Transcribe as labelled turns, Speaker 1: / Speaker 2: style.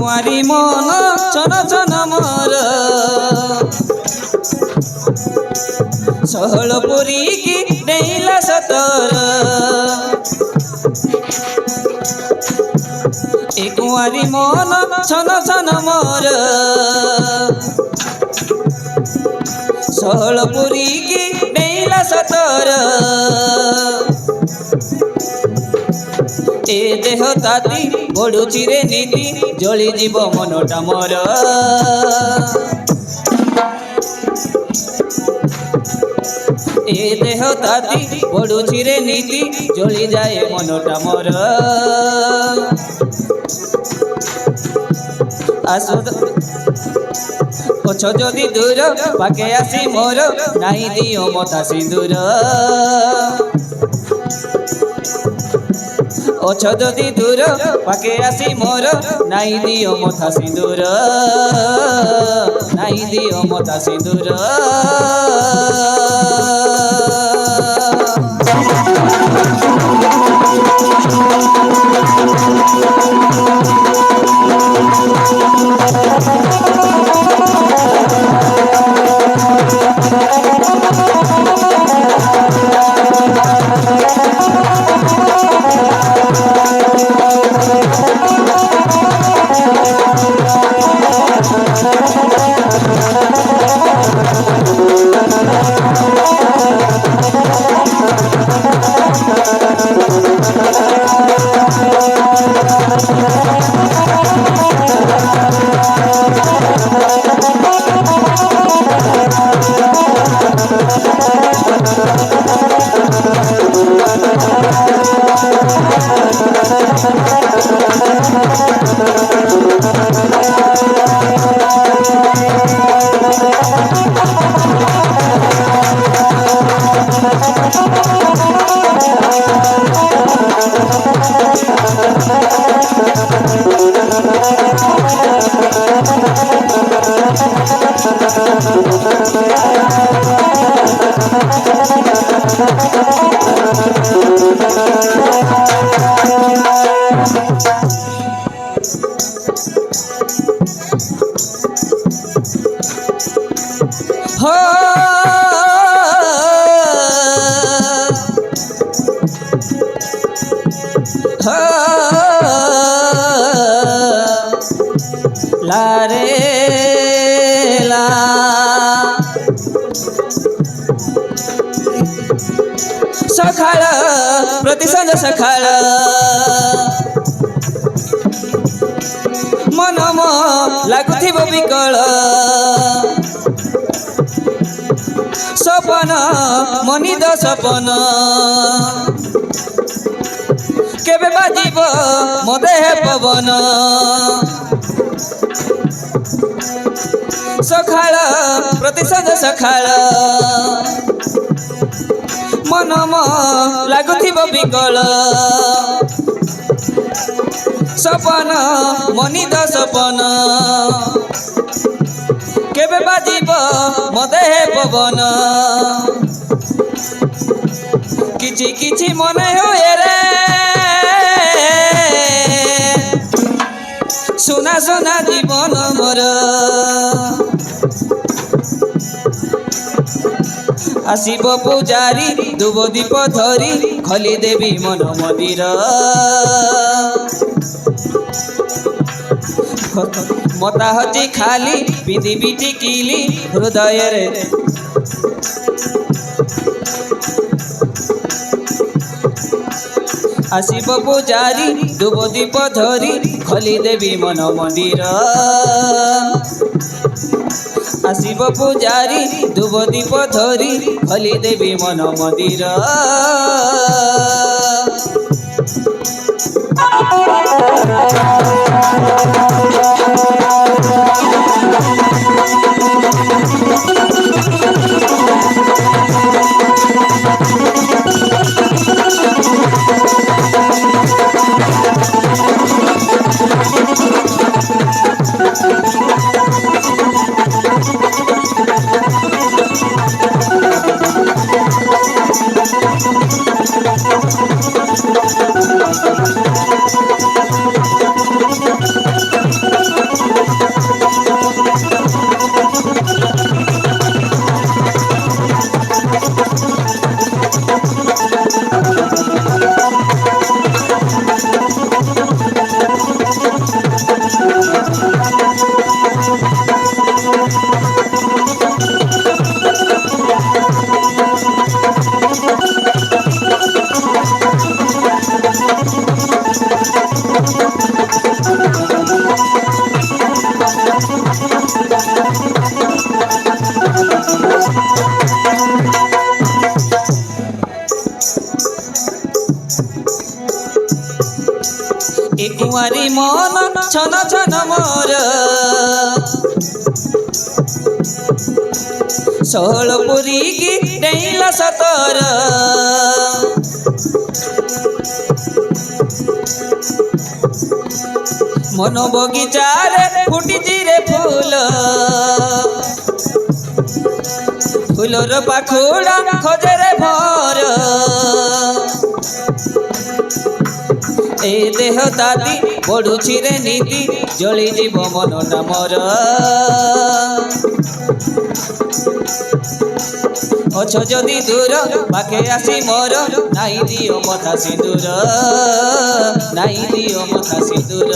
Speaker 1: कुआरी मन चन चन मोर षोलपुरी की डेला सतर ए कुआरी मन छन छन मोर षोलपुरी की डेला सतर ए देह ताती बड़ुची रे नीति जली जीव मनटा मोर ए देह ताती बड़ुची रे नीति जली जाए मनटा मोर आसो अछ जदि दूर पाके आसी मोर नाई दियो मता सिंदूर अछ जदि दूर पाके आसी मोर नाई दियो मथा सिंदूर नाई दियो मथा सिंदूर हो ला रे ला सकाळ प्रतिसंज सकाळ मन लागुथिब विकल सपन मनिद सपन केबे बाजिब मो देह पवन सकाळ प्रतिसंज सकाळ मन लागुथिब विकल सपन मनिद सपन केबे बाजिब मो देह पवन किछि किछि मने हुए रे सुना सुना जीवन मोर आसिब पूजारी दुब दीप धरी खली देवी मन मंदिर मता हची खाली पिंधि बिटी किली हृदय रे आसिब पूजारी दुब दीप धरी खली देवी मन मंदिर आसिब पूजारी दुब दीप धरी खली देवी मन मंदिर कुआरी मन छन छन मोर षोल पुरी की डेला सतर मन बगीचार फुटी रे फूल फूलर पाखुड़ा खजरे भर ए देह दादी पड़ुछि रे नीति जली जीव मनटा मोर अछ जदि दूर पाखे आसी मोर नाई दियो मथा सिंदूर नाई दियो मथा सिंदूर